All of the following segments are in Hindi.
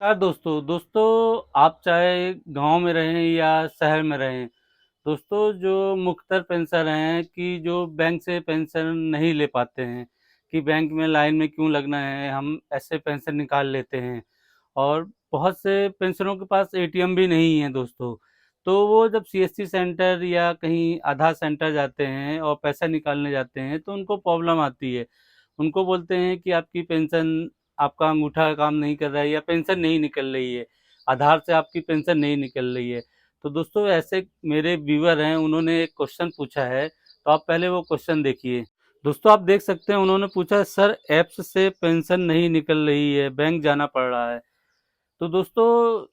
नमस्कार दोस्तों आप चाहे गांव में रहें या शहर में रहें। दोस्तों जो मुख्तर पेंशनर हैं कि जो बैंक से पेंशन नहीं ले पाते हैं कि बैंक में लाइन में क्यों लगना है, हम ऐसे पेंशन निकाल लेते हैं। और बहुत से पेंशनरों के पास एटीएम भी नहीं है दोस्तों। तो वो जब सीएससी सेंटर या कहीं आधार सेंटर जाते हैं और पैसा निकालने जाते हैं तो उनको प्रॉब्लम आती है। उनको बोलते हैं कि आपकी पेंशन, आपका अंगूठा काम नहीं कर रहा है या पेंशन नहीं निकल रही है, आधार से आपकी पेंशन नहीं निकल रही है। तो दोस्तों ऐसे मेरे व्यूअर हैं, उन्होंने एक क्वेश्चन पूछा है, तो आप पहले वो क्वेश्चन देखिए। दोस्तों आप देख सकते हैं, उन्होंने पूछा सर ऐप्स से पेंशन नहीं निकल रही है, बैंक जाना पड़ रहा है। तो दोस्तों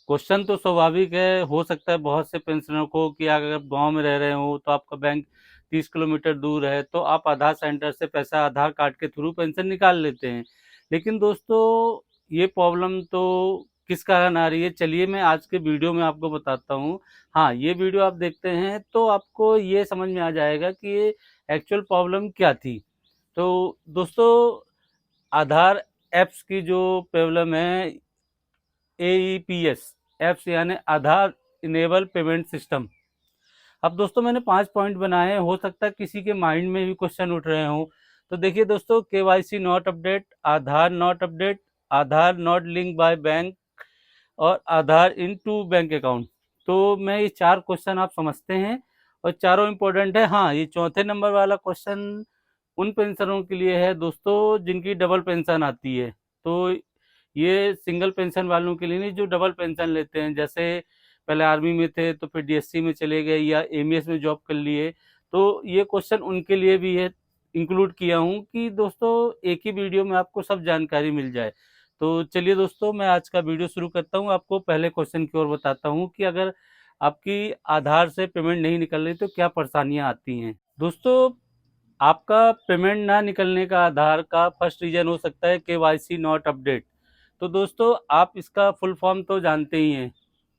क्वेश्चन तो स्वाभाविक है, हो सकता है बहुत से पेंशनरों को कि अगर आप गांव में रह रहे हो तो आपका बैंक 30 किलोमीटर दूर है, तो आप आधार सेंटर से पैसा आधार कार्ड के थ्रू पेंशन निकाल लेते हैं। लेकिन दोस्तों ये प्रॉब्लम तो किस कारण आ रही है, चलिए मैं आज के वीडियो में आपको बताता हूँ। हाँ, ये वीडियो आप देखते हैं तो आपको ये समझ में आ जाएगा कि ये एक्चुअल प्रॉब्लम क्या थी। तो दोस्तों आधार ऐप्स की जो प्रॉब्लम है, एईपीएस ऐप्स यानी आधार इनेबल पेमेंट सिस्टम। अब दोस्तों मैंने 5 पॉइंट बनाए हैं, हो सकता है किसी के माइंड में भी क्वेश्चन उठ रहे हों। तो देखिए दोस्तों, KYC not update, Aadhaar not update, Aadhaar not link by bank और आधार इन टू बैंक अकाउंट। तो मैं ये 4 क्वेश्चन आप समझते हैं और चारों इंपॉर्टेंट है। हाँ, ये चौथे नंबर वाला क्वेश्चन उन पेंशनरों के लिए है दोस्तों जिनकी डबल पेंशन आती है। तो ये सिंगल पेंशन वालों के लिए नहीं, जो डबल पेंशन लेते हैं, जैसे पहले आर्मी में थे तो फिर डीएससी में चले गए या एमईएस में जॉब कर लिए। तो ये क्वेश्चन उनके लिए भी है, इंक्लूड किया हूँ कि दोस्तों एक ही वीडियो में आपको सब जानकारी मिल जाए। तो चलिए दोस्तों मैं आज का वीडियो शुरू करता हूँ, आपको पहले क्वेश्चन की ओर बताता हूँ कि अगर आपकी आधार से पेमेंट नहीं निकल रही तो क्या परेशानियाँ आती हैं। दोस्तों आपका पेमेंट ना निकलने का आधार का फर्स्ट रीजन हो सकता है केवाईसी नॉट अपडेट। तो दोस्तों आप इसका फुल फॉर्म तो जानते ही हैं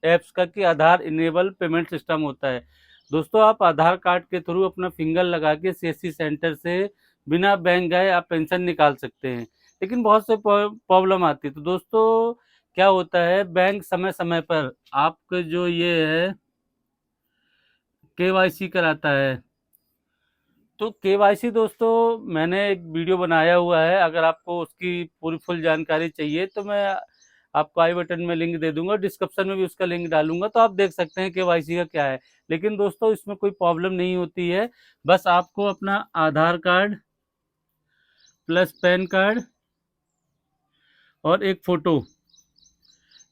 ऐप्स का, कि आधार इनेबल पेमेंट सिस्टम होता है। दोस्तों आप आधार कार्ड के थ्रू अपना फिंगर लगा के सीएससी सेंटर से बिना बैंक गए आप पेंशन निकाल सकते हैं। लेकिन बहुत से प्रॉब्लम आती है। तो दोस्तों क्या होता है, बैंक समय समय पर आपके जो ये है केवाईसी कराता है। तो केवाईसी दोस्तों मैंने एक वीडियो बनाया हुआ है, अगर आपको उसकी पूरी फुल जानकारी चाहिए तो मैं आपको आई बटन में लिंक दे दूंगा, डिस्क्रिप्शन में भी उसका लिंक डालूंगा, तो आप देख सकते हैं केवाईसी का क्या है। लेकिन दोस्तों इसमें कोई प्रॉब्लम नहीं होती है, बस आपको अपना आधार कार्ड प्लस पैन कार्ड और एक फ़ोटो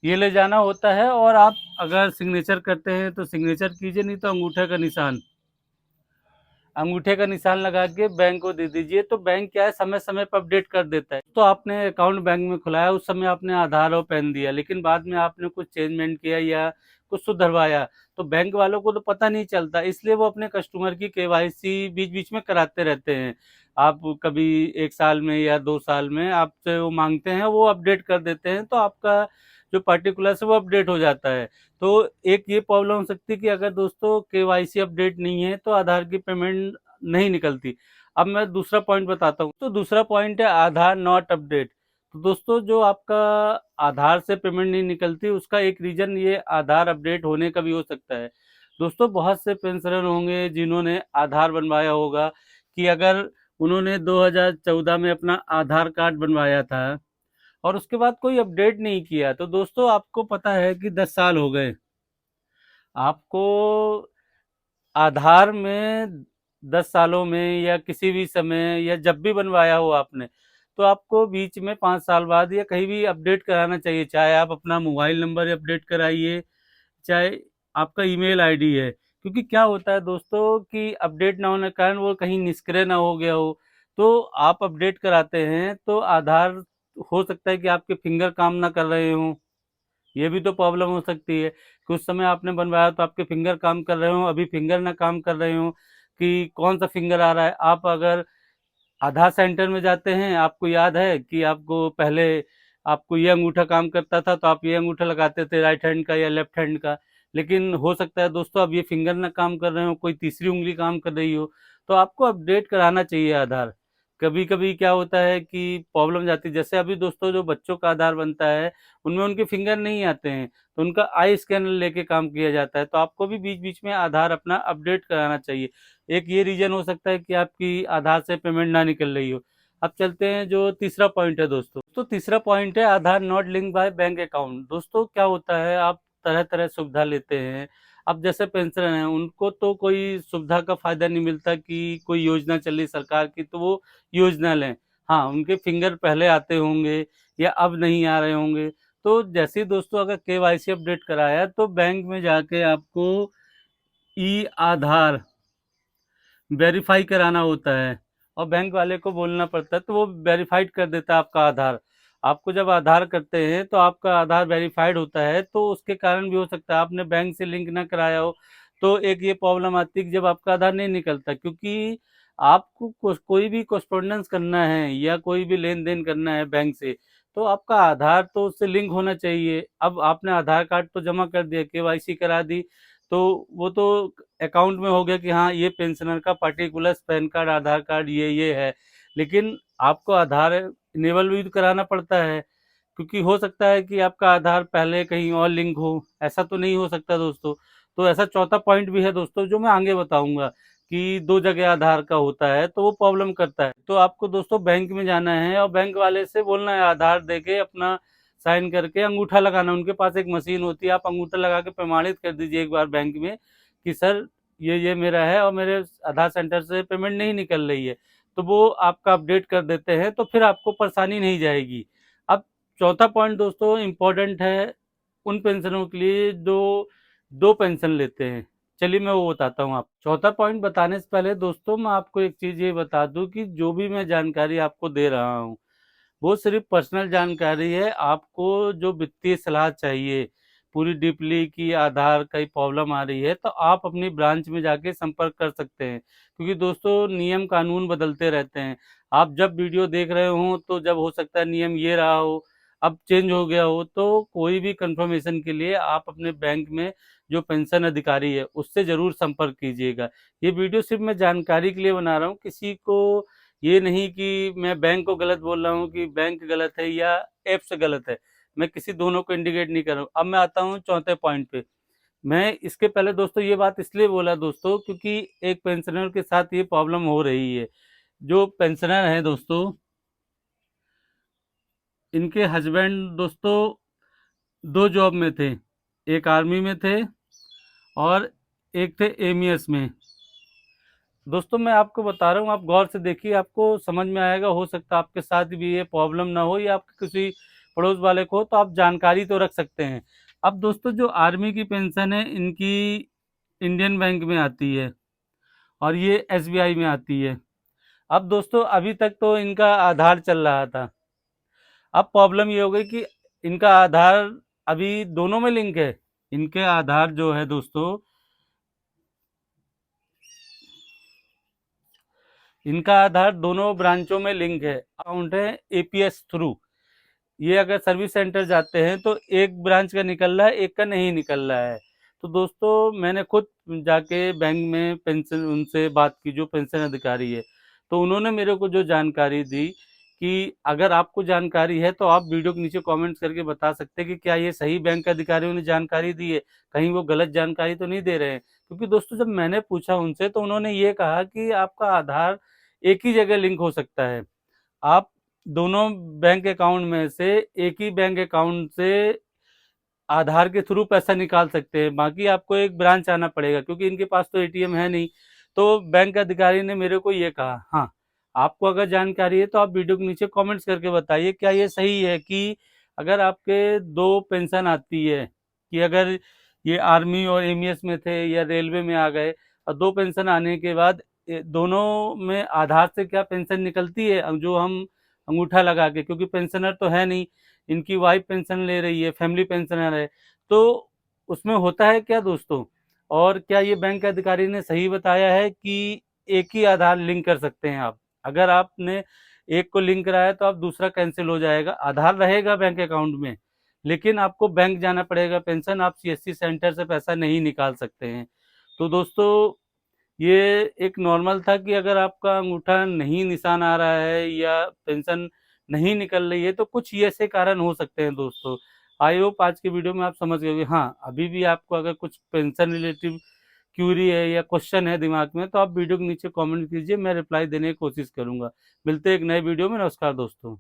ये ले जाना होता है। और आप अगर सिग्नेचर करते हैं तो सिग्नेचर कीजिए, नहीं तो अंगूठे का निशान लगा के बैंक को दे दीजिए। तो बैंक क्या है, समय समय पर अपडेट कर देता है। तो आपने अकाउंट बैंक में खुलाया, उस समय आपने आधार और पैन दिया, लेकिन बाद में आपने कुछ चेंजमेंट किया या कुछ सुधरवाया, तो बैंक वालों को तो पता नहीं चलता, इसलिए वो अपने कस्टमर की केवाईसी बीच बीच में कराते रहते हैं। आप कभी 1 साल में या 2 साल में आपसे वो मांगते हैं, वो अपडेट कर देते हैं, तो आपका जो पर्टिकुलर्स है वो अपडेट हो जाता है। तो एक ये प्रॉब्लम हो सकती है कि अगर दोस्तों केवाईसी अपडेट नहीं है तो आधार की पेमेंट नहीं निकलती। अब मैं दूसरा पॉइंट बताता हूँ। तो दूसरा पॉइंट है आधार नॉट अपडेट। तो दोस्तों जो आपका आधार से पेमेंट नहीं निकलती, उसका एक रीजन ये आधार अपडेट होने का भी हो सकता है। दोस्तों बहुत से पेंशनर होंगे जिन्होंने आधार बनवाया होगा, कि अगर उन्होंने 2014 में अपना आधार कार्ड बनवाया था और उसके बाद कोई अपडेट नहीं किया, तो दोस्तों आपको पता है कि 10 साल हो गए आपको आधार में। 10 सालों में या किसी भी समय या जब भी बनवाया हो आपने, तो आपको बीच में 5 साल बाद या कहीं भी अपडेट कराना चाहिए। चाहे आप अपना मोबाइल नंबर अपडेट कराइए, चाहे आपका ईमेल आईडी है। क्योंकि क्या होता है दोस्तों कि अपडेट ना होने के कारण वो कहीं निष्क्रिय ना हो गया हो, तो आप अपडेट कराते हैं तो आधार, हो सकता है कि आपके फिंगर काम ना कर रहे हों, ये भी तो प्रॉब्लम हो सकती है कि उस समय आपने बनवाया तो आपके फिंगर काम कर रहे हो, अभी फिंगर ना काम कर रहे हो, कि कौन सा फिंगर आ रहा है। आप अगर आधार सेंटर में जाते हैं, आपको याद है कि आपको पहले आपको ये अंगूठा काम करता था तो आप ये अंगूठा लगाते थे राइट हैंड का या लेफ्ट हैंड का। लेकिन हो सकता है दोस्तों अब ये फिंगर ना काम कर रहे हो, कोई तीसरी उंगली काम कर रही हो, तो आपको अपडेट कराना चाहिए आधार। कभी कभी क्या होता है कि प्रॉब्लम जाती है, जैसे अभी दोस्तों जो बच्चों का आधार बनता है उनमें उनके फिंगर नहीं आते हैं, तो उनका आई स्कैनर लेके काम किया जाता है। तो आपको भी बीच बीच में आधार अपना अपडेट कराना चाहिए। एक ये रीजन हो सकता है कि आपकी आधार से पेमेंट ना निकल रही हो। अब चलते हैं जो तीसरा पॉइंट है दोस्तों, तो तीसरा पॉइंट है Aadhaar not link by bank account. दोस्तों क्या होता है, आप तरह तरह सुविधा लेते हैं। अब जैसे पेंशनर हैं उनको तो कोई सुविधा का फायदा नहीं मिलता कि कोई योजना चली सरकार की तो वो योजना लें। हाँ, उनके फिंगर पहले आते होंगे या अब नहीं आ रहे होंगे। तो जैसे ही दोस्तों अगर केवाईसी अपडेट कराया तो बैंक में जाके आपको ई आधार वेरीफाई कराना होता है और बैंक वाले को बोलना पड़ता है, तो वो वेरीफाइड कर देता है आपका आधार। आपको जब आधार करते हैं तो आपका आधार वेरीफाइड होता है, तो उसके कारण भी हो सकता है आपने बैंक से लिंक ना कराया हो, तो एक ये प्रॉब्लम आती है कि जब आपका आधार नहीं निकलता, क्योंकि आपको कोई भी कॉरेस्पॉन्डेंस करना है या कोई भी लेन देन करना है बैंक से, तो आपका आधार तो उससे लिंक होना चाहिए। अब आपने आधार कार्ड तो जमा कर दिया, केवाईसी करा दी, तो वो तो अकाउंट में हो गया कि हाँ ये पेंशनर का पर्टिकुलर पैन कार्ड आधार कार्ड ये है। लेकिन आपको आधार इनेबल भी तो कराना पड़ता है, क्योंकि हो सकता है कि आपका आधार पहले कहीं और लिंक हो, ऐसा तो नहीं हो सकता दोस्तों। तो ऐसा चौथा पॉइंट भी है दोस्तों जो मैं आगे बताऊंगा कि दो जगह आधार का होता है तो वो प्रॉब्लम करता है। तो आपको दोस्तों बैंक में जाना है और बैंक वाले से बोलना है, आधार देके अपना साइन करके अंगूठा लगाना। उनके पास एक मशीन होती है, आप अंगूठा लगा के प्रमाणित कर दीजिए एक बार बैंक में कि सर ये मेरा है और मेरे आधार सेंटर से पेमेंट नहीं निकल रही है, तो वो आपका अपडेट कर देते हैं, तो फिर आपको परेशानी नहीं जाएगी। अब चौथा पॉइंट दोस्तों इम्पोर्टेंट है उन पेंशनों के लिए जो दो पेंशन लेते हैं। चलिए मैं वो बताता हूँ। आप चौथा पॉइंट बताने से पहले दोस्तों मैं आपको एक चीज़ ये बता दूं कि जो भी मैं जानकारी आपको दे रहा हूँ वो सिर्फ पर्सनल जानकारी है। आपको जो वित्तीय सलाह चाहिए पूरी डीपली की आधार कहीं प्रॉब्लम आ रही है तो आप अपनी ब्रांच में जाके संपर्क कर सकते हैं, क्योंकि दोस्तों नियम कानून बदलते रहते हैं। आप जब वीडियो देख रहे हो तो जब हो सकता है नियम ये रहा हो, अब चेंज हो गया हो, तो कोई भी कंफर्मेशन के लिए आप अपने बैंक में जो पेंशन अधिकारी है उससे जरूर संपर्क कीजिएगा। ये वीडियो सिर्फ मैं जानकारी के लिए बना रहा हूँ, किसी को ये नहीं कि मैं बैंक को गलत बोल रहा हूँ कि बैंक गलत है या ऐप से गलत है। मैं किसी दोनों को इंडिकेट नहीं कर रहा हूँ। अब मैं आता हूँ चौथे पॉइंट पे। मैं इसके पहले दोस्तों ये बात इसलिए बोला दोस्तों क्योंकि एक पेंशनर के साथ ये प्रॉब्लम हो रही है। जो पेंशनर है दोस्तों, इनके हस्बैंड दोस्तों दो जॉब में थे, एक आर्मी में थे और एक थे एमईएस में। दोस्तों मैं आपको बता रहा हूँ, आप गौर से देखिए, आपको समझ में आएगा। हो सकता है आपके साथ भी ये प्रॉब्लम ना हो या आपके किसी पड़ोस वाले को हो, तो आप जानकारी तो रख सकते हैं। अब दोस्तों जो आर्मी की पेंशन है इनकी इंडियन बैंक में आती है और ये एसबीआई में आती है। अब दोस्तों अभी तक तो इनका आधार चल रहा था, अब प्रॉब्लम ये हो गई कि इनका आधार अभी दोनों में लिंक है। इनके आधार जो है दोस्तों, इनका आधार दोनों ब्रांचों में लिंक है, अकाउंट है एपीएस थ्रू। ये अगर सर्विस सेंटर जाते हैं तो एक ब्रांच का निकल रहा है, एक का नहीं निकल रहा है। तो दोस्तों मैंने खुद जाके बैंक में पेंशन उनसे बात की, जो पेंशन अधिकारी है, तो उन्होंने मेरे को जो जानकारी दी कि अगर आपको जानकारी है तो आप वीडियो के नीचे कमेंट्स करके बता सकते हैं कि क्या ये सही बैंक अधिकारियों ने जानकारी दी है, कहीं वो गलत जानकारी तो नहीं दे रहे हैं। क्योंकि दोस्तों जब मैंने पूछा उनसे तो उन्होंने ये कहा कि आपका आधार एक ही जगह लिंक हो सकता है। आप दोनों बैंक अकाउंट में से एक ही बैंक अकाउंट से आधार के थ्रू पैसा निकाल सकते हैं, बाकी आपको एक ब्रांच आना पड़ेगा, क्योंकि इनके पास तो एटीएम है नहीं। तो बैंक अधिकारी ने मेरे को ये कहा। हाँ, आपको अगर जानकारी है तो आप वीडियो के नीचे कमेंट्स करके बताइए क्या ये सही है कि अगर आपके दो पेंशन आती है, कि अगर ये आर्मी और एमईएस में थे या रेलवे में आ गए और दो पेंशन आने के बाद दोनों में आधार से क्या पेंशन निकलती है, जो हम अंगूठा लगा के, क्योंकि पेंशनर तो है नहीं, इनकी वाइफ पेंशन ले रही है, फैमिली पेंशनर है, तो उसमें होता है क्या दोस्तों। और क्या ये बैंक अधिकारी ने सही बताया है कि एक ही आधार लिंक कर सकते हैं आप? अगर आपने एक को लिंक कराया तो आप दूसरा कैंसिल हो जाएगा, आधार रहेगा बैंक अकाउंट में, लेकिन आपको बैंक जाना पड़ेगा पेंशन, आप सीएससी सेंटर से पैसा नहीं निकाल सकते हैं। तो दोस्तों ये एक नॉर्मल था कि अगर आपका अंगूठा नहीं निशान आ रहा है या पेंशन नहीं निकल रही है तो कुछ ये ऐसे कारण हो सकते हैं दोस्तों। आई होप आज के वीडियो में आप समझ गए होंगे। हाँ, अभी भी आपको अगर कुछ पेंशन रिलेटिव क्यूरी है या क्वेश्चन है दिमाग में तो आप वीडियो के नीचे कमेंट कीजिए, मैं रिप्लाई देने की कोशिश करूंगा। मिलते हैं एक नए वीडियो में। नमस्कार दोस्तों।